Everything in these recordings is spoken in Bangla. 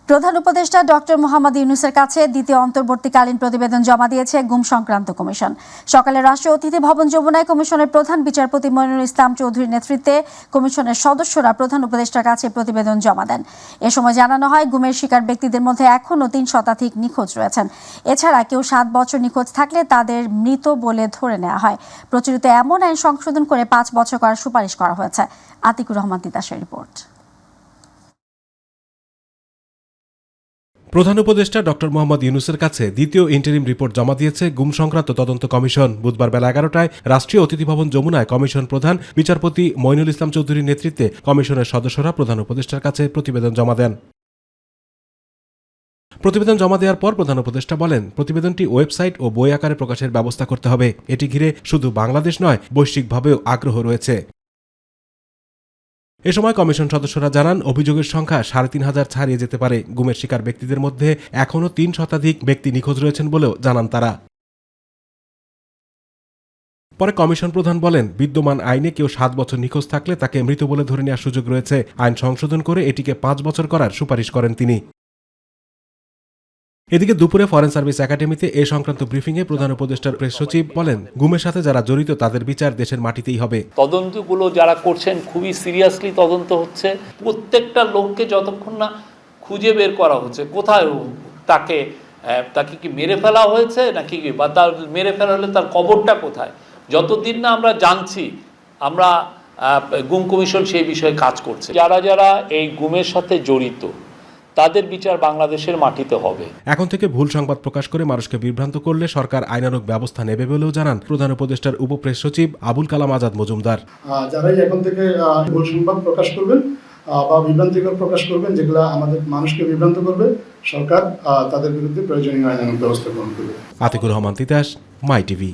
প্রধান উপদেষ্টা ডক্টর মোহাম্মদ ইউনূসের কাছে দ্বিতীয় অন্তর্বর্তীকালীন প্রতিবেদন জমা দিয়েছে গুম সংক্রান্ত কমিশন। সকালে রাষ্ট্রীয় অতিথি ভবন যমুনায় কমিশনের প্রধান বিচারপতি মইনুল ইসলাম চৌধুরীর নেতৃত্বে কমিশনের সদস্যরা প্রধান উপদেষ্টার কাছে প্রতিবেদন জমা দেন। এ সময় জানানো হয়, গুমের শিকার ব্যক্তিদের মধ্যে এখনও ৩ শতাধিক নিখোঁজ রয়েছেন। এছাড়া কেউ 7 বছর নিখোঁজ থাকলে তাদের মৃত বলে ধরে নেওয়া হয়। প্রচলিত এমন আইন সংশোধন করে 5 বছর করার সুপারিশ করা হয়েছে। আতিকুর রহমান তিতাসের রিপোর্ট। প্রধান উপদেষ্টা ডক্টর মোহাম্মদ ইউনূসের কাছে দ্বিতীয় ইন্টারিম রিপোর্ট জমা দিয়েছে গুম সংক্রান্ত তদন্ত কমিশন। বুধবার বেলা 11টায় রাষ্ট্রীয় অতিথি ভবন যমুনায় কমিশন প্রধান বিচারপতি মইনুল ইসলাম চৌধুরীর নেতৃত্বে কমিশনের সদস্যরা প্রধান উপদেষ্টার কাছে প্রতিবেদন জমা দেন। প্রতিবেদন জমা দেওয়ার পর প্রধান উপদেষ্টা বলেন, প্রতিবেদনটি ওয়েবসাইট ও বই আকারে প্রকাশের ব্যবস্থা করতে হবে। এটি ঘিরে শুধু বাংলাদেশ নয়, বৈশ্বিকভাবেও আগ্রহ রয়েছে। এ সময় কমিশন সদস্যরা জানান, অভিযোগের সংখ্যা ৩,৫০০ ছাড়িয়ে যেতে পারে। গুমের শিকার ব্যক্তিদের মধ্যে এখনও ৩ শতাধিক ব্যক্তি নিখোঁজ রয়েছেন বলেও জানান তারা। পরে কমিশন প্রধান বলেন, বিদ্যমান আইনে কেউ 7 বছর নিখোঁজ থাকলে তাকে মৃত বলে ধরে নেওয়ার সুযোগ রয়েছে। আইন সংশোধন করে এটিকে 5 বছর করার সুপারিশ করেন তিনি। এদিকে দুপুরে ফরেন সার্ভিস একাডেমিতে এ সংক্রান্ত ব্রিফিংয়ে প্রধান উপদেষ্টার প্রেস সচিব বলেন, গুমের সাথে যারা জড়িত তাদের বিচার দেশের মাটিতেই হবে। তদন্তগুলো যারা করছেন খুবই সিরিয়াসলি তদন্ত হচ্ছে। প্রত্যেকটা লোককে যতক্ষণ না খুঁজে বের করা হচ্ছে কোথায় তাকে কি মেরে ফেলা হয়েছে নাকি, বা তার মেরে ফেলা হলে তার কবরটা কোথায়, যতদিন না আমরা জানছি, আমরা গুম কমিশন সেই বিষয়ে কাজ করছে। যারা যারা এই গুমের সাথে জড়িত তাদের বিচার বাংলাদেশের মাটিতে হবে। এখন থেকে ভুল সংবাদ প্রকাশ করে মানুষকে বিভ্রান্ত করলে সরকার আইনানুগ ব্যবস্থা নেবে বলেও জানান প্রধান উপদেষ্টার উপপ্রেস সচিব আবুল কালাম আজাদ মজুমদার। যারাই এখন থেকে ভুল সংবাদ প্রকাশ করবেন বা বিভ্রান্তিকর প্রকাশ করবেন, যেগুলো আমাদের মানুষকে বিভ্রান্ত করবে, সরকার তাদের বিরুদ্ধে প্রয়োজনীয় আইনানুগ ব্যবস্থা গ্রহণ করবে। আতিকুর রহমান তিতাস, মাই টিভি।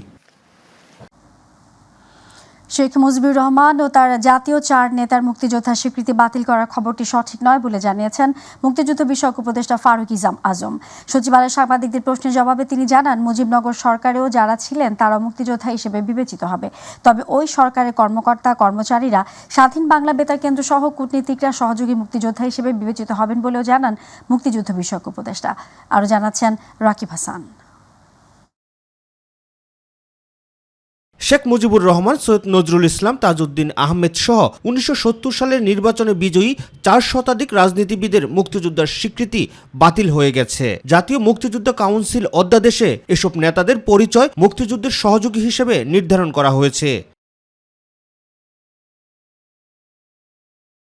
শেখ মুজিবুর রহমান ও তার জাতীয় 4 নেতার মুক্তিযোদ্ধা স্বীকৃতি বাতিল করার খবরটি সঠিক নয় বলে জানিয়েছেন মুক্তিযুদ্ধ বিষয়ক উপদেষ্টা ফারুক আজম। সচিবালয়ে সাংবাদিকদের প্রশ্নের জবাবে তিনি জানান, মুজিবনগর সরকারেও যারা ছিলেন তারা মুক্তিযোদ্ধা হিসেবে বিবেচিত হবে। তবে ওই সরকারের কর্মকর্তা কর্মচারীরা স্বাধীন বাংলা বেতার কেন্দ্র সহ কূটনীতিকরা সহযোগী মুক্তিযোদ্ধা হিসেবে বিবেচিত হবেন বলেও জানান মুক্তিযুদ্ধ বিষয়ক উপদেষ্টা। আরও জানাচ্ছেন রাকিব হাসান। শেখ মুজিবুর রহমান, সৈয়দ নজরুল ইসলাম, তাজউদ্দিন আহমেদ সহ 1970 সালের নির্বাচনে বিজয়ী 4 শতাধিক রাজনীতিবিদের মুক্তিযোদ্ধার স্বীকৃতি বাতিল হয়ে গেছে। জাতীয় মুক্তিযোদ্ধা কাউন্সিল অধ্যাদেশে এসব নেতাদের পরিচয় মুক্তিযুদ্ধের সহযোগী হিসেবে নির্ধারণ করা হয়েছে।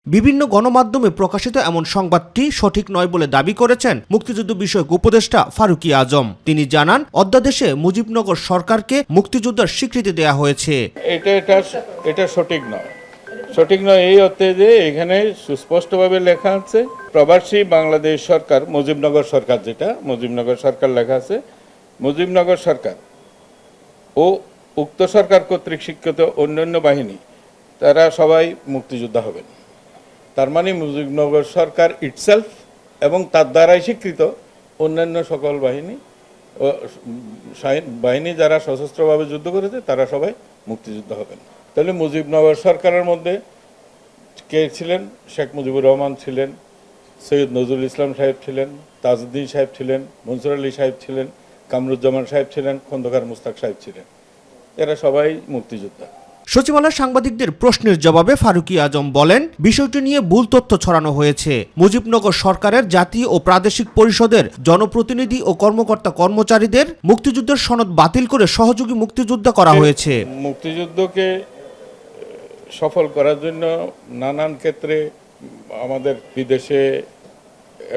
বিভিন্ন গণমাধ্যমে প্রকাশিত এমন সংবাদটি সঠিক নয় বলে দাবি করেছেন মুক্তিযুদ্ধ বিষয়ক উপদেষ্টা ফারুক আজম। তিনি জানান, অধ্যাদেশে মুজিবনগর সরকারকে মুক্তিযোদ্ধার স্বীকৃতি দেওয়া হয়েছে। এটা সঠিক নয়। সঠিক নয় এই অর্থে যে এখানে সুস্পষ্টভাবে লেখা আছে প্রবাসী বাংলাদেশ সরকার, মুজিবনগর সরকার, যেটা মুজিবনগর সরকার লেখা আছে, মুজিবনগর সরকার ও উক্ত সরকার কর্তৃক স্বীকৃত অন্যান্য বাহিনী তারা সবাই মুক্তিযোদ্ধা হবেন। তার মানে মুজিবনগর সরকার ইটসেলফ এবং তার দ্বারাই স্বীকৃত অন্যান্য সকল বাহিনী যারা সশস্ত্রভাবে যুদ্ধ করেছে তারা সবাই মুক্তিযোদ্ধা হবেন। তাহলে মুজিবনগর সরকারের মধ্যে কে ছিলেন? শেখ মুজিবুর রহমান ছিলেন, সৈয়দ নজরুল ইসলাম সাহেব ছিলেন, তাজউদ্দিন সাহেব ছিলেন, মনসুর আলী সাহেব ছিলেন, কামরুজ্জামান সাহেব ছিলেন, খন্দকার মুস্তাক সাহেব ছিলেন। এরা সবাই মুক্তিযোদ্ধা। সচিবালয়ের সাংবাদিকদের প্রশ্নের জবাবে ফারুক আজম বলেন, বিষয়টি নিয়ে ভুল তথ্য ছড়ানো হয়েছে। মুজিবনগর সরকারের জাতীয় ও প্রাদেশিক পরিষদের জনপ্রতিনিধি ও কর্মকর্তা কর্মচারীদের মুক্তিযুদ্ধের সনদ বাতিল করে সহযোগী মুক্তিযোদ্ধা করা হয়েছে। মুক্তিযুদ্ধকে সফল করার জন্য নানান ক্ষেত্রে আমাদের বিদেশে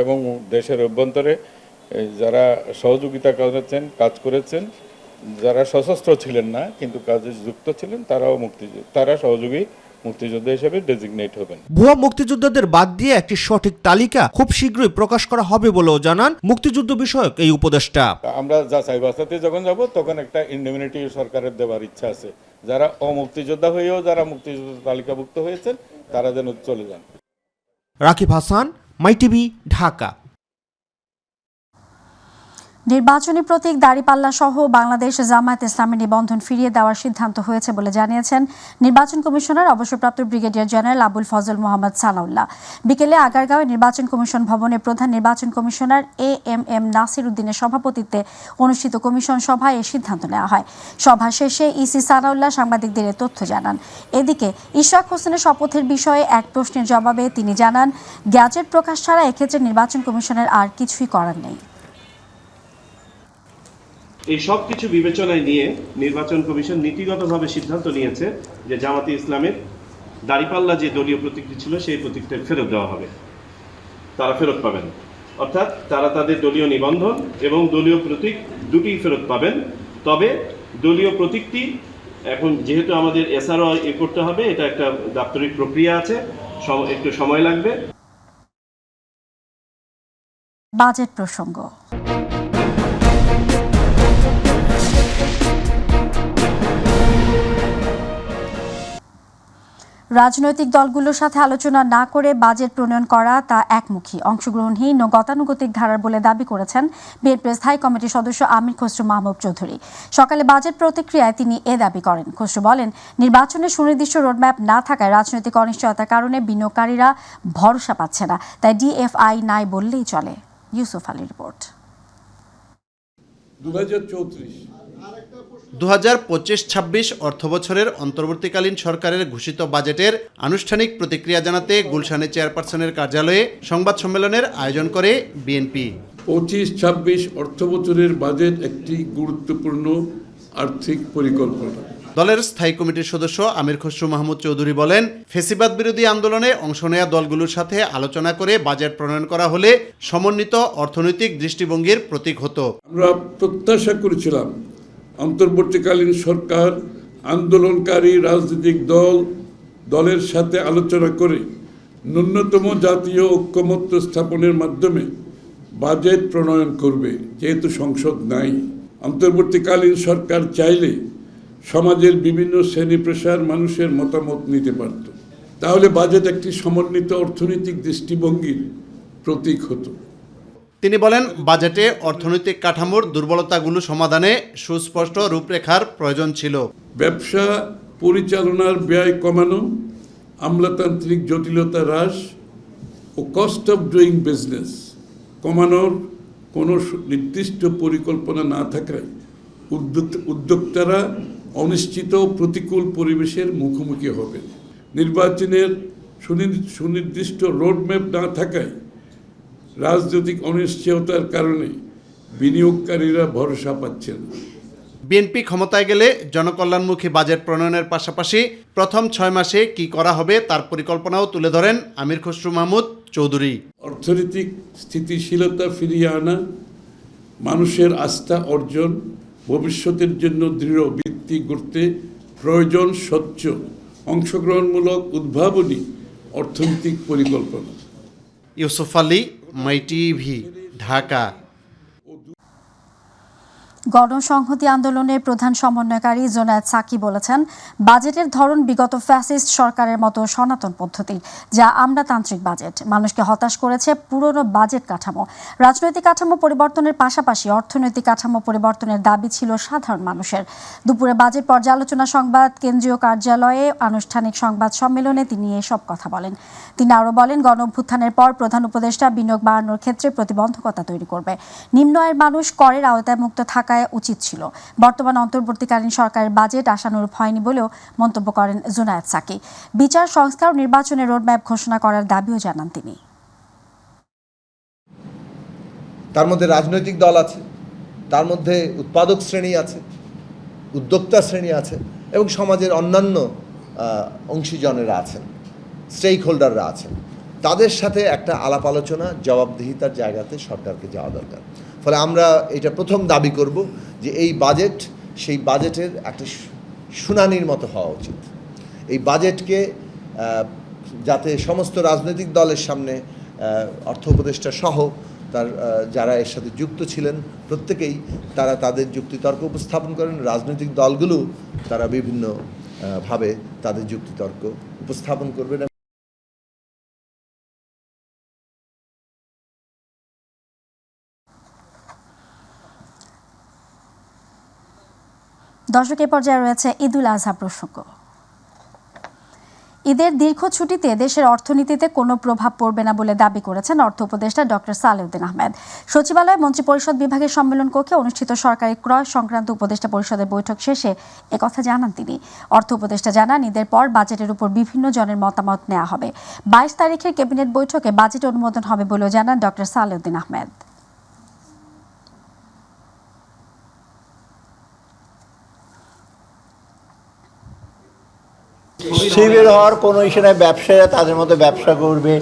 এবং দেশের অভ্যন্তরে যারা সহযোগিতা করেছেন, কাজ করেছেন, যারা সশস্ত্র ছিলেন না কিন্তু কাজে যুক্ত ছিলেন, তারা সহযোগী মুক্তিযোদ্ধা হিসেবে ডেজিগনেট হবেন। ভুয়া মুক্তিযোদ্ধাদের বাদ দিয়ে একটি সঠিক তালিকা খুব শীঘ্রই প্রকাশ করা হবে বলেও জানান মুক্তিযুদ্ধ বিষয়ক এই উপদেষ্টা। আমরা যাচাই বাছাইতে যখন যাব তখন একটা ইন্ডেমনিটি সরকারের দেওয়ার ইচ্ছা আছে। যারা অমুক্তিযোদ্ধা হয়েও যারা মুক্তিযোদ্ধা তালিকাভুক্ত হয়েছেন তারা যেন চলে যান। রাকিব হাসান, মাই টিভি, ঢাকা। নির্বাচনী প্রতীক দাঁড়িপাল্লা সহ বাংলাদেশ জামায়াত ইসলামের নিবন্ধন ফিরিয়ে দেওয়ার সিদ্ধান্ত হয়েছে বলে জানিয়েছেন নির্বাচন কমিশনার অবসরপ্রাপ্ত ব্রিগেডিয়ার জেনারেল আবুল ফজল মোহাম্মদ সানাউল্লাহ। বিকেলে আগারগাঁওয়ে নির্বাচন কমিশন ভবনে প্রধান নির্বাচন কমিশনার এম নাসির উদ্দিনের সভাপতিত্বে অনুষ্ঠিত কমিশন সভায় এই সিদ্ধান্ত নেওয়া হয়। সভা শেষে ইসি সানাউল্লাহ সাংবাদিকদের এ তথ্য জানান। এদিকে ইশরাক হোসেনের শপথের বিষয়ে এক প্রশ্নের জবাবে তিনি জানান, গ্যাজেট প্রকাশ ছাড়া এক্ষেত্রে নির্বাচন কমিশনের আর কিছুই করার নেই। এই সব কিছু বিবেচনায় নিয়ে নির্বাচন কমিশন নীতিগতভাবে সিদ্ধান্ত নিয়েছে যে জামাতে ইসলামের দাঁড়িপাল্লা যে দলীয় প্রতীকটি ছিল সেই প্রতীকটা ফেরত দেওয়া হবে, তারা ফেরত পাবেন। অর্থাৎ তারা তাদের দলীয় নিবন্ধন এবং দলীয় প্রতীক দুটিই ফেরত পাবেন। তবে দলীয় প্রতীকটি এখন যেহেতু আমাদের এসআরও করতে হবে, এটা একটা দাপ্তরিক প্রক্রিয়া আছে, একটু সময় লাগবে। বাজেট প্রসঙ্গ। রাজনৈতিক দলগুলোর সাথে আলোচনা না করে বাজেট প্রণয়ন করা তা একমুখী, অংশগ্রহণহীন ও গতানুগতিক ধারার বলে দাবি করেছেন বিএনপির স্থায়ী কমিটির সদস্য আমির খসরু মাহমুদ চৌধুরী। সকালে বাজেট প্রতিক্রিয়ায় তিনি এ দাবি করেন। খসরু বলেন, নির্বাচনের সুনির্দিষ্ট রোডম্যাপ না থাকায় রাজনৈতিক অনিশ্চয়তার কারণে বিনিয়োগকারীরা ভরসা পাচ্ছে না, তাই ডিএফআই নাই বললেই চলে। ইউসুফ আলীর রিপোর্ট। 2025-26 অর্থবছরের অন্তর্বর্তীকালীন সরকারের ঘোষিত বাজেটের আনুষ্ঠানিক প্রতিক্রিয়া জানাতে গুলশানে চেয়ারপারসনের কার্যালয়ে সংবাদ সম্মেলনের আয়োজন করে বিএনপি। 25-26 অর্থবছরের বাজেট একটি গুরুত্বপূর্ণ আর্থিক পরিকল্পনা। দলের স্থায়ী কমিটির সদস্য আমির খসরু মাহমুদ চৌধুরী বলেন, ফ্যাসিবাদ বিরোধী আন্দোলনে অংশ নেয়া দলগুলোর সাথে আলোচনা করে বাজেট প্রণয়ন করা হলে সমন্বিত অর্থনৈতিক দৃষ্টিভঙ্গির প্রতীক হতো। আমরা প্রত্যাশা করেছিলাম অন্তর্বর্তীকালীন সরকার আন্দোলনকারী রাজনৈতিক দলের সাথে আলোচনা করে ন্যূনতম জাতীয় ঐক্যমত্য স্থাপনের মাধ্যমে বাজেট প্রণয়ন করবে। যেহেতু সংসদ নাই, অন্তর্বর্তীকালীন সরকার চাইলে সমাজের বিভিন্ন শ্রেণী পেশার মানুষের মতামত নিতে পারত, তাহলে বাজেট একটি সমন্বিত অর্থনৈতিক দৃষ্টিভঙ্গির প্রতীক হতো। তিনি বলেন, বাজেটে অর্থনৈতিক কাঠামোর দুর্বলতাগুলো সমাধানে সুস্পষ্ট রূপরেখার প্রয়োজন ছিল। ব্যবসা পরিচালনার ব্যয় কমানো, আমলাতান্ত্রিক জটিলতা হ্রাস ও কস্ট অফ ডুইং বিজনেস কমানোর কোনো নির্দিষ্ট পরিকল্পনা না থাকায় উদ্যোক্তারা অনিশ্চিত প্রতিকূল পরিবেশের মুখোমুখি হবে। নির্বাচনের সুনির্দিষ্ট রোডম্যাপ না থাকায় রাজনৈতিক অনিশ্চয়তার কারণে বিনিয়োগকারীরা ভরসা পাচ্ছেন। বিএনপি ক্ষমতায় গেলে জনকল্যাণমুখী বাজেট প্রণয়নের পাশাপাশি প্রথম 6 মাসে কি করা হবে তার পরিকল্পনাও তুলে ধরেন আমির খসরু মাহমুদ চৌধুরী। অর্থনৈতিক স্থিতিশীলতা ফিরিয়ে আনা, মানুষের আস্থা অর্জন, ভবিষ্যতের জন্য দৃঢ় ভিত্তি গড়তে প্রয়োজন স্বচ্ছ অংশগ্রহণমূলক উদ্ভাবনী অর্থনৈতিক পরিকল্পনা। ইউসুফ আলী, মাই টিভি, ঢাকা। গণসংহতি আন্দোলনের প্রধান সমন্বয়কারী জোনায়েদ সাকি বলেছেন, বাজেটের ধরন বিগত ফ্যাসিস্ট সরকারের মতো সনাতন পদ্ধতির, যা আমলাতান্ত্রিক বাজেট। মানুষকে হতাশ করেছে পুরনো বাজেট কাঠামো। রাজনৈতিক কাঠামো পরিবর্তনের পাশাপাশি অর্থনৈতিক কাঠামো পরিবর্তনের দাবি ছিল সাধারণ মানুষের। দুপুরে বাজেট পর্যালোচনা সংবাদ কেন্দ্রীয় কার্যালয়ে আনুষ্ঠানিক সংবাদ সম্মেলনে তিনি এসব কথা বলেন। তিনি আরও বলেন, গণঅভ্যুত্থানের পর প্রধান উপদেষ্টা বিনিয়োগ বাড়ানোর ক্ষেত্রে প্রতিবন্ধকতা তৈরি করবে। নিম্ন আয়ের মানুষ করের আওতায় মুক্ত থাকা উচিত ছিল। বর্তমান অন্তর্বর্তীকালীন সরকারের বাজেট আশানুরূপ হয়নি বলেও মন্তব্য করেন জোনায়েদ সাকি। বিচার সংস্কার ও নির্বাচনের রোডম্যাপ ঘোষণা করার দাবিও জানান তিনি। তার মধ্যে রাজনৈতিক দল আছে, তার মধ্যে উৎপাদক শ্রেণী আছে, উদ্যোক্তা শ্রেণী আছে এবং সমাজের অন্যান্য অংশীজনেরা আছেন, স্টেক হোল্ডাররা আছেন। তাদের সাথে একটা আলাপ আলোচনা, জবাবদিহিতার জায়গাতে সরকারকে যাওয়া দরকার। ফলে আমরা এটা প্রথম দাবি করব যে এই বাজেট সেই বাজেটের একটা শুনানির মতো হওয়া উচিত। এই বাজেটকে যাতে সমস্ত রাজনৈতিক দলের সামনে অর্থ উপদেষ্টা সহ তার যারা এর সাথে যুক্ত ছিলেন প্রত্যেকেই তারা তাদের যুক্তিতর্ক উপস্থাপন করেন। রাজনৈতিক দলগুলো তারা বিভিন্নভাবে তাদের যুক্তিতর্ক উপস্থাপন করবেন। দর্শক, এ পর্যায়ে রয়েছে ঈদুল আজহা প্রসঙ্গ। ঈদের দীর্ঘ ছুটিতে দেশের অর্থনীতিতে কোনো প্রভাব পড়বে না বলে দাবি করেছেন অর্থ উপদেষ্টা ডক্টর সালেউদ্দিন আহমেদ। সচিবালয়ে মন্ত্রিপরিষদ বিভাগের সম্মেলন কক্ষে অনুষ্ঠিত সরকারি ক্রয় সংক্রান্ত উপদেষ্টা পরিষদের বৈঠক শেষে একথা জানান তিনি। অর্থ উপদেষ্টা জানান, ঈদের পর বাজেটের উপর বিভিন্ন জনের মতামত নেওয়া হবে। 22 তারিখের ক্যাবিনেট বৈঠকে বাজেট অনুমোদন হবে বলেও জানান ডক্টর সালেউদ্দিন আহমেদ। শিবির হওয়ার কোনো ইস্যু নাই। ব্যবসায়ীরা তাদের মতো ব্যবসা করবে।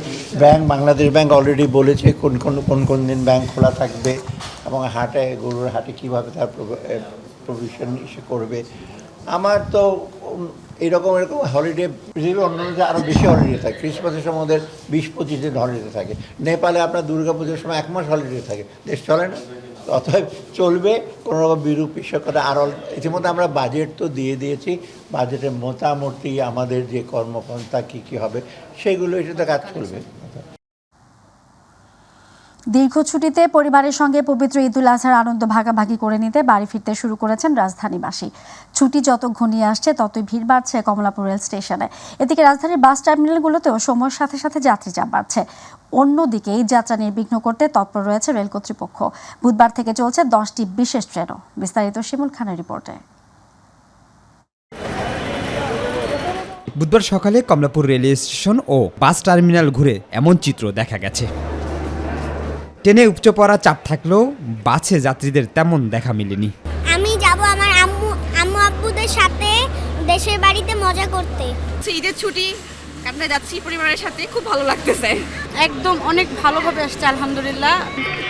ব্যাংক, বাংলাদেশ ব্যাংক অলরেডি বলেছে কোন দিন ব্যাংক খোলা থাকবে এবং হাটে, গরুর হাটে কীভাবে তার প্রভিশন ইস্যু করবে। আমার তো এরকম হলিডে, পৃথিবীর অন্য আরও বেশি হলিডে থাকে। ক্রিসমাসের সময় ওদের 20-25 দিন হলিডে থাকে। নেপালে আপনার দুর্গাপুজোর সময় 1 মাস হলিডে থাকে। দেশ চলে না, অতএব চলবে। কোনো রকম বিরূপ কথা আরও ইতিমধ্যে আমরা বাজেট তো দিয়ে দিয়েছি। বাজেটে মোটামুটি আমাদের যে কর্মপন্থা কী হবে সেগুলো এটাতে কাজ করবে। দীর্ঘ ছুটিতে পরিবারের সঙ্গে পবিত্র ঈদুল আজহার আনন্দ ভাগাভাগি করে নিতে বাড়ি ফিরতে শুরু করেছেন রাজধানীবাসী। ছুটি যত ঘনিয়ে আসছে ততই ভিড় বাড়ছে কমলাপুর রেল স্টেশনে। এদিকে রাজধানীর বাস টার্মিনালগুলোতেও সময়ের সাথে সাথে যাত্রী চাপ বাড়ছে। অন্যদিকে এই যাত্রা নির্বিঘ্ন করতে তৎপর রয়েছে রেল কর্তৃপক্ষ। বুধবার থেকে চলছে 10টি বিশেষ ট্রেনও। বিস্তারিত শিমুল খানের রিপোর্টে। বুধবার সকালে কমলাপুর রেলওয়ে স্টেশন ও বাস টার্মিনাল ঘুরে এমন চিত্র দেখা গেছে। ট্রেনে উপচে পড়া চাপ থাকলেও বাসে যাত্রীদের তেমন দেখা মেলেনি। আমি যাব আমার আম্মু আব্বুদের সাথে দেশের বাড়িতে মজা করতে। ঈদের ছুটি কাটাতে যাচ্ছি পরিবারের সাথে, খুব ভালো লাগতেছে। একদম অনেক ভালোভাবে আসছে আলহামদুলিল্লাহ।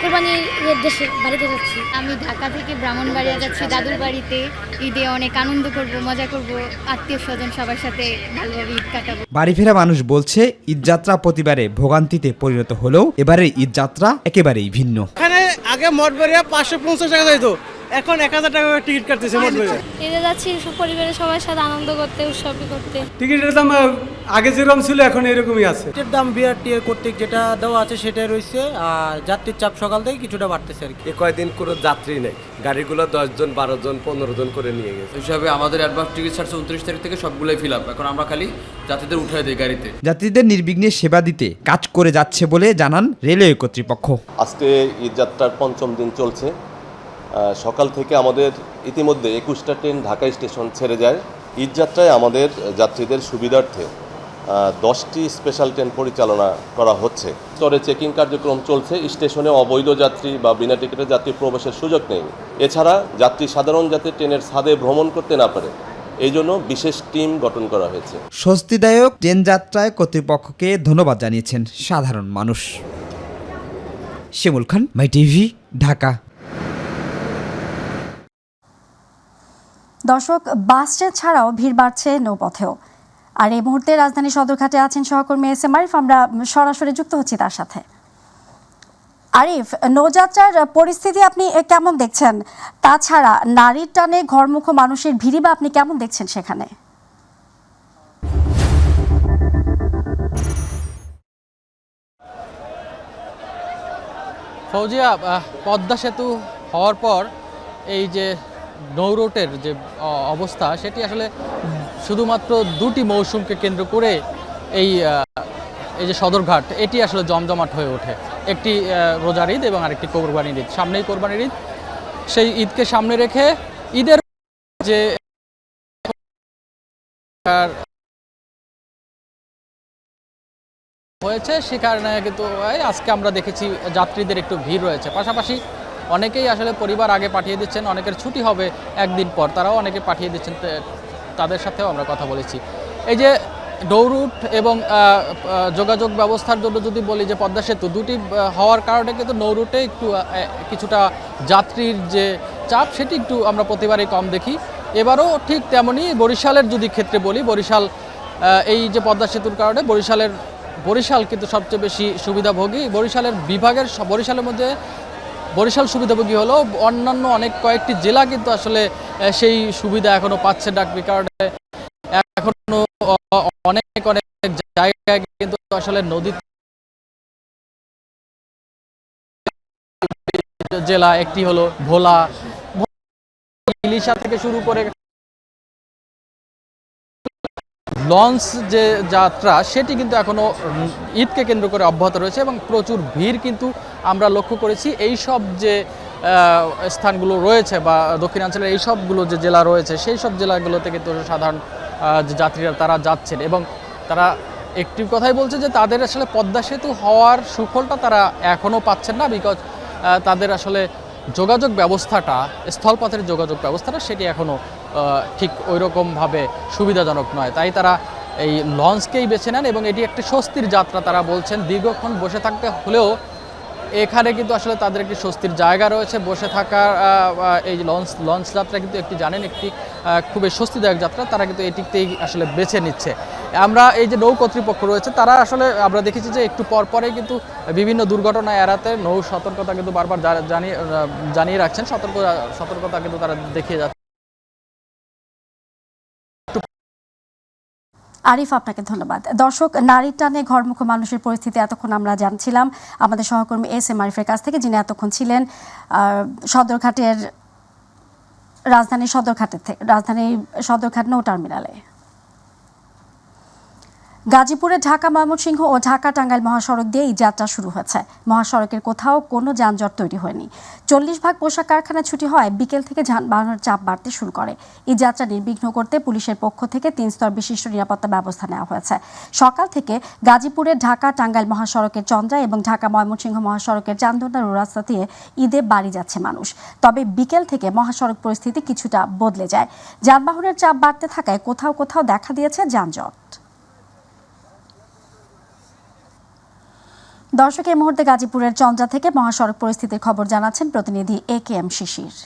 কোরবানির দেশের বাড়িতে যাচ্ছি। আমি ঢাকা থেকে ব্রাহ্মণবাড়িয়া যাচ্ছি দাদুর বাড়িতে। ঈদে অনেক আনন্দ করব, মজা করব, আত্মীয় স্বজন সবার সাথে ভালোভাবে ঈদ কাটাবো। বাড়ি ফেরা মানুষ বলছে ঈদযাত্রা প্রতিবারে ভোগান্তিতে পরিণত হলেও এবারের ঈদযাত্রা একেবারেই ভিন্ন। এখানে আগে মঠবাড়িয়া 550 টাকা যাইতো, এখন 1000 টাকা টিকিট কাটতেছে মঠবাড়িয়া। ঈদে যাচ্ছি পরিবারের সবার সাথে আনন্দ করতে, উৎসব করতে। টিকিটের দাম আগে যেরকম ছিল এখন এরকমই আছে। টিকিটের দাম বিআরটি কর্তৃক যেটা দেওয়া আছে সেটাই রয়েছে, আর যাত্রীর চাপ সকাল থেকে কিছুটা বাড়তেছে আর কি। কয়েকদিন কোনো যাত্রী নেই, গাড়িগুলো 10 জন 12 জন 15 জন করে নিয়ে গেছে। হিসাবে আমাদের অ্যাডভান্স টিকিট ছাড়ছে 29 তারিখ থেকে, সবগুলোই ফিল আপ। এখন আমরা খালি যাত্রীদের উঠাই দিই গাড়িতে। যাত্রীদের নির্বিঘ্নে সেবা দিতে কাজ করে যাচ্ছে বলে জানান রেলওয়ে কর্তৃপক্ষ। আজকে ঈদযাত্রার 5ম দিন চলছে। সকাল থেকে আমাদের ইতিমধ্যে 21টা ট্রেন ঢাকা স্টেশন ছেড়ে যায়। ঈদযাত্রায় আমাদের যাত্রীদের সুবিধার্থে 10টি স্পেশাল ট্রেন পরিচালনা করা হচ্ছে। স্তরে চেকিং কার্যক্রম চলছে। স্টেশনে অবৈধ যাত্রী বা বিনা টিকিটের যাত্রী প্রবেশের সুযোগ নেই। এছাড়া সাধারণ যাত্রী ট্রেনের ছাদে ভ্রমণ করতে না পারে, এই জন্য বিশেষ টিম গঠন করা হয়েছে। স্বস্তিদায়ক ট্রেন যাত্রায় কর্তৃপক্ষকে ধন্যবাদ জানিয়েছেন সাধারণ মানুষ। শিমুল খান, মাই টিভি, ঢাকা। দর্শক, বাস ট্রেন ছাড়াও ভিড় বাড়ছে নৌপথেও। আর এই মুহূর্তে রাজধানী সদরঘাটে আছেন সহকর্মী SM আরিফ। আমরা সরাসরি যুক্ত হচ্ছি তার সাথে। আরিফ, নৌযাত্রার পরিস্থিতি আপনি কেমন দেখছেন? তাছাড়া নারীর টানে ঘরমুখ মানুষের ভিড়ই বা আপনি কেমন দেখছেন সেখানে? ফৌজিয়া, পদ্মা সেতু হওয়ার পর এই যে নৌরুটের যে অবস্থা, সেটি আসলে শুধুমাত্র 2টি মৌসুমকে কেন্দ্র করে এই যে সদরঘাট, এটি আসলে জমজমাট হয়ে ওঠে। একটি রোজার ঈদ এবং আরেকটি কোরবানির ঈদ। সামনেই কোরবানির ঈদ, সেই ঈদকে সামনে রেখে ঈদের যে হয়েছে সে কারণে কিন্তু আজকে আমরা দেখেছি যাত্রীদের একটু ভিড় রয়েছে। পাশাপাশি অনেকেই আসলে পরিবার আগে পাঠিয়ে দিচ্ছেন, অনেকের ছুটি হবে একদিন পর, তারাও অনেকে পাঠিয়ে দিচ্ছেন। তাদের সাথেও আমরা কথা বলেছি। এই যে নৌরুট এবং যোগাযোগ ব্যবস্থার জন্য যদি বলি যে পদ্মা সেতু 2টি হওয়ার কারণে কিন্তু নৌরুটে একটু কিছুটা যাত্রীর যে চাপ সেটি একটু আমরা প্রতিবারই কম দেখি। এবারও ঠিক তেমনই বরিশালের যদি ক্ষেত্রে বলি, বরিশাল এই যে পদ্মা সেতুর কারণে বরিশাল কিন্তু সবচেয়ে বেশি সুবিধাভোগী। বরিশালের মধ্যে বরিশাল সুবিধাভোগী হলো, অন্যান্য কয়েকটি জেলা কিন্তু আসলে সেই সুবিধা এখনো পাচ্ছে ডাকবি কারণে। এখনো অনেক জায়গায় কিন্তু আসলে নদী জেলা একটি হলো ভোলা, ইলিশা থেকে শুরু করে লঞ্চ যে যাত্রা সেটি কিন্তু এখনও ঈদকে কেন্দ্র করে অব্যাহত রয়েছে এবং প্রচুর ভিড় কিন্তু আমরা লক্ষ্য করেছি। এই সব যে স্থানগুলো রয়েছে বা দক্ষিণাঞ্চলের এই সবগুলো যে জেলা রয়েছে সেই সব জেলাগুলোতে কিন্তু সাধারণ যে যাত্রীরা তারা যাচ্ছেন এবং তারা একটি কথাই বলছে যে তাদের আসলে পদ্মা সেতু হওয়ার সুফলটা তারা এখনও পাচ্ছেন না, বিকজ তাদের আসলে যোগাযোগ ব্যবস্থাটা, স্থলপথের যোগাযোগ ব্যবস্থাটা সেটি এখনও ঠিক ওই রকমভাবে সুবিধাজনক নয়। তাই তারা এই লঞ্চকেই বেছে নেন এবং এটি একটি স্বস্তির যাত্রা। তারা বলছেন দীর্ঘক্ষণ বসে থাকতে হলেও এখানে কিন্তু আসলে তাদের একটি স্বস্তির জায়গা রয়েছে বসে থাকার। এই লঞ্চ যাত্রা কিন্তু একটি জানেন একটি খুবই স্বস্তিদায়ক যাত্রা, তারা কিন্তু এটিতেই আসলে বেছে নিচ্ছে। আমরা এই যে নৌ কর্তৃপক্ষ রয়েছে তারা আসলে আমরা দেখেছি যে একটু পরপরেই কিন্তু বিভিন্ন দুর্ঘটনা এড়াতে নৌ সতর্কতা কিন্তু বারবার জানিয়ে রাখছেন, সতর্কতা কিন্তু তারা দেখিয়ে যাচ্ছে। আরিফ, আপনাকে ধন্যবাদ। দর্শক, নারীর টানে ঘরমুখো মানুষের পরিস্থিতি এতক্ষণ আমরা জানছিলাম আমাদের সহকর্মী এস.এম. আরিফের কাছ থেকে, যিনি এতক্ষণ ছিলেন রাজধানী সদরঘাট নৌ টার্মিনালে। গাজীপুরে ঢাকা ময়মনসিংহ ও ঢাকা টাঙ্গাইল মহাসড়ক দিয়ে এই যাত্রা শুরু হয়েছে। মহাসড়কের কোথাও কোনো যানজট তৈরি হয়নি। 40 ভাগ পোশাক কারখানা ছুটি হয় বিকেল থেকে যানবাহনের চাপ বাড়তে শুরু করে। এই যাত্রা নির্বিঘ্ন করতে পুলিশের পক্ষ থেকে 3 স্তর বিশিষ্ট নিরাপত্তা ব্যবস্থা নেওয়া হয়েছে। সকাল থেকে গাজীপুরে ঢাকা টাঙ্গাইল মহাসড়কের চন্দ্রা এবং ঢাকা ময়মনসিংহ মহাসড়কের চান্দনা রাস্তা দিয়ে ঈদে বাড়ি যাচ্ছে মানুষ। তবে বিকেল থেকে মহাসড়ক পরিস্থিতি কিছুটা বদলে যায়। যানবাহনের চাপ বাড়তে থাকায় কোথাও কোথাও দেখা দিয়েছে যানজট। দর্শক, এই মুহূর্তে গাজীপুরের চন্দ্রা থেকে মহাসড়ক পরিস্থিতির খবর জানাচ্ছেন প্রতিনিধি এ.কে.এম. শিশির।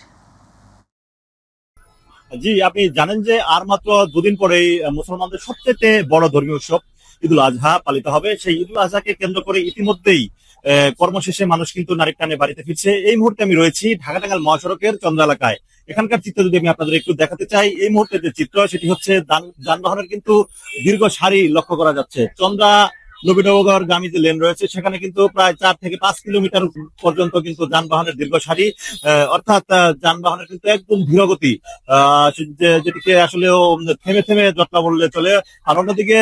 জি, আপনি জানেন যে আর মাত্র দুদিন পরেই মুসলমানদের সবচেয়ে বড় ধর্মীয় উৎসব ঈদুল আজহা পালিত হবে। সেই ঈদুল আজহাকে কেন্দ্র করে ইতিমধ্যেই কর্মশেষে মানুষ কিন্তু নারীর টানে বাড়িতে ফিরছে। এই মুহূর্তে আমি রয়েছি ঢাকা টাঙ্গাইল মহাসড়কের চন্দ্রা এলাকায়। এখানকার চিত্র যদি আমি আপনাদের একটু দেখাতে চাই, এই মুহূর্তে যে চিত্র সেটি হচ্ছে যানবাহনের কিন্তু দীর্ঘ সারি লক্ষ্য করা যাচ্ছে। চন্দ্রা নবীনগর গামী যে লেন রয়েছে সেখানে কিন্তু প্রায় 4 থেকে 5 কিলোমিটার পর্যন্ত কিন্তু যানবাহনের দীর্ঘ সারি, অর্থাৎ যানবাহনের কিন্তু একদম ধীরগতি, যেটিকে আসলেও থেমে থেমে যাত্রা বললে চলে। আর অন্যদিকে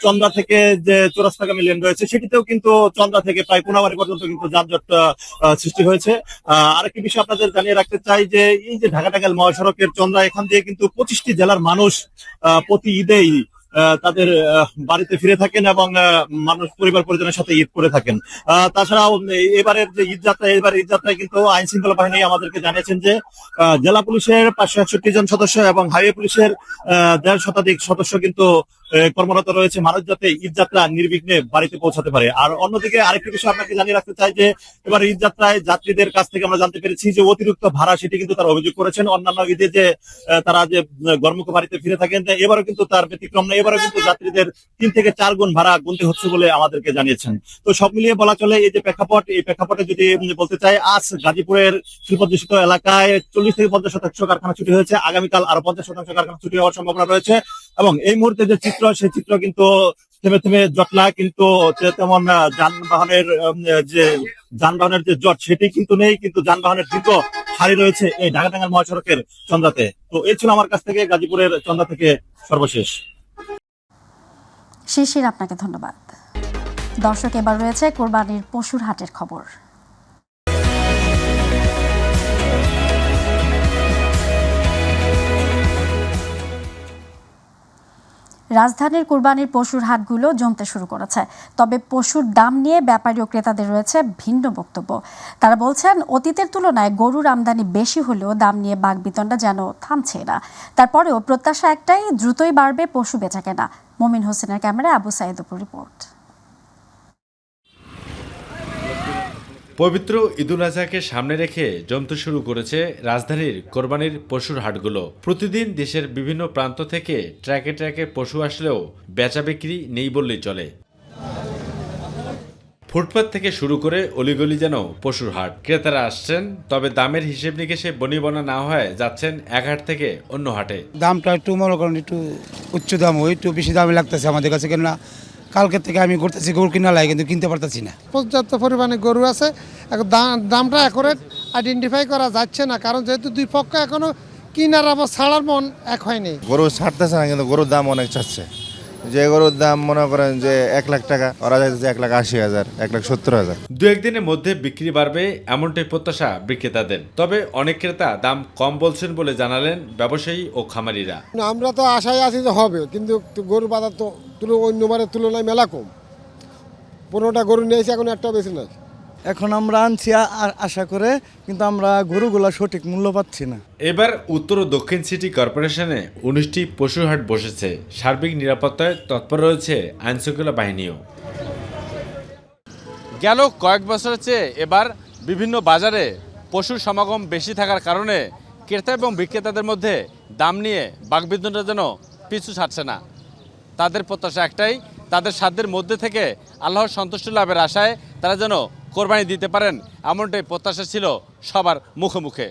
চন্দ্রা থেকে যে চৌরাস্তাগামী লেন রয়েছে সেটিতেও কিন্তু চন্দ্রা থেকে প্রায় কোনাবাড়ি পর্যন্ত কিন্তু যানজট সৃষ্টি হয়েছে। আরেকটি বিষয় আপনাদের জানিয়ে রাখতে চাই যে এই যে ঢাকা টাঙ্গাইল মহাসড়কের চন্দ্রা, এখান দিয়ে কিন্তু 25টি জেলার মানুষ প্রতি ঈদেই তাদের বাড়িতে ফিরে থাকেন এবং মানুষ পরিবার পরিজনের সাথে ঈদ করে থাকেন। তাছাড়াও এবারের যে ঈদ যাত্রায় কিন্তু আইন শৃঙ্খলা বাহিনী আমাদেরকে জানিয়েছেন যে জেলা পুলিশের 561 জন সদস্য এবং হাইওয়ে পুলিশের 1.5 শতাধিক সদস্য কিন্তু কর্মরত রয়েছে, মানুষ যাতে ঈদ যাত্রা নির্বিঘ্নে বাড়িতে পৌঁছাতে পারে। আর অন্যদিকে আরেকটি বিষয় আপনাকে জানিয়ে রাখতে চাই যে এবার ঈদ যাত্রায় যাত্রীদের কাছ থেকে আমরা জানতে পেরেছি যে অতিরিক্ত ভাড়া সেটি কিন্তু তারা অভিযোগ করেছেন। অন্যান্য ঈদে যে তারা যে ঘরমুখ বাড়িতে ফিরে থাকেন এবারও কিন্তু তার ব্যতিক্রম নেই। এবারও কিন্তু যাত্রীদের 3 থেকে 4 গুণ ভাড়া গুনতে হচ্ছে বলে আমাদেরকে জানিয়েছেন। তো সব মিলিয়ে বলা চলে এই যে প্রেক্ষাপট, এই প্রেক্ষাপটে যদি বলতে চাই, আজ গাজীপুরের শিল্পদূষিত এলাকায় 40 থেকে 50% কারখানা ছুটি হয়েছে। আগামীকাল আরো 50% কারখানা ছুটি হওয়ার সম্ভাবনা রয়েছে এবং এই মুহূর্তে যে চিত্র, সেই চিত্র কিন্তু থেমে থেমে জটলা, কিন্তু তেমন যানবাহনের যে জট সেটি কিন্তু নেই, কিন্তু যানবাহনের দীর্ঘ সারি রয়েছে এই ঢাকা টাঙ্গাইল মহাসড়কের চন্দ্রাতে। তো এই ছিল আমার কাছ থেকে গাজীপুরের চন্দ্রা থেকে সর্বশেষ। শিশির, আপনাকে ধন্যবাদ। দর্শক, এবার রয়েছে কোরবানির পশুর হাটের খবর। রাজধানীর কুরবানির পশুর হাটগুলো জমতে শুরু করেছে। তবে পশুর দাম নিয়ে ব্যাপারী ও ক্রেতাদের রয়েছে ভিন্ন বক্তব্য। তারা বলছেন অতীতের তুলনায় গরুর আমদানি বেশি হলেও দাম নিয়ে বাকবিতণ্ডা যেন থামছে না। তারপরেও প্রত্যাশা একটাই, দ্রুতই বাড়বে পশু বেচাকেনা। মমিন হোসেনের ক্যামেরায় আবু সাইদ রিপোর্ট। পবিত্র ঈদুল আজহাকে সামনে রেখে জমতে শুরু করেছে রাজধানীর কোরবানির পশুর হাটগুলো। প্রতিদিন দেশের বিভিন্ন প্রান্ত থেকে ট্র্যাকে ট্র্যাকে পশু আসলেও বেচা বিক্রি নেই বললেই চলে। ফুটপাত থেকে শুরু করে অলিগলি যেন পশুর হাট। ক্রেতারা আসছেন, তবে দামের হিসেব নিকেশে বনিবনা না হয় যাচ্ছেন এক হাট থেকে অন্য হাটে। দামটা একটু মনে করেন একটু উচ্চ দাম হয়, একটু বেশি দামে লাগতেছে আমাদের কাছে। কেননা কালকে থেকে আমি করতেছি গরু কিনা লাগে, কিন্তু কিনতে পারতেছি না। পর্যাপ্ত পরিমাণে গরু আছে, দামটা অ্যাকুরেট আইডেন্টিফাই করা যাচ্ছে না, কারণ যেহেতু দুই পক্ষ এখনো কিনার আবার ছাড়ার মন এক হয়নি। গরু ছাড়তেছে না, কিন্তু গরুর দাম অনেক চাচ্ছে, যে গরুর দাম মনে করেন যে 1 লাখ টাকা, ওরা যাইতেছে 1,80,000, 1,70,000। দু একদিনের মধ্যে বিক্রি বাড়বে এমনটাই প্রত্যাশা বিক্রেতাদের। তবে অনেক ক্রেতা দাম কম বলছেন বলে জানালেন ব্যবসায়ী ও খামারিরা। আমরা তো আশায় আছি যে হবে, কিন্তু গরুর বাজার তো অন্যবারের তুলনায় মেলা কম। 15টা গরু নিয়েছি, এখন একটা বেশি নাই। এখন আমরা আনছি আশা করে, কিন্তু আমরা গরুগুলা সঠিক মূল্য পাচ্ছি না। এবার উত্তর ও দক্ষিণ সিটি কর্পোরেশনে 19টি পশুর হাট বসেছে। সার্বিক নিরাপত্তায় তৎপর রয়েছে আইনশৃঙ্খলা বাহিনীও। গেল কয়েক বছরের চেয়ে এবার বিভিন্ন বাজারে পশুর সমাগম বেশি থাকার কারণে ক্রেতা এবং বিক্রেতাদের মধ্যে দাম নিয়ে বাকবিতণ্ডা যেন পিছু ছাড়ছে না। তাদের প্রত্যাশা একটাই, তাদের সাধ্যের মধ্যে থেকে আল্লাহর সন্তুষ্টি লাভের আশায় তারা যেন কোরবানি দিতে পারেন, এমনটাই প্রত্যাশা ছিল সবার মুখে মুখে।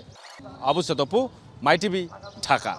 অবশ্য তপু, মাই টিভি, ঢাকা।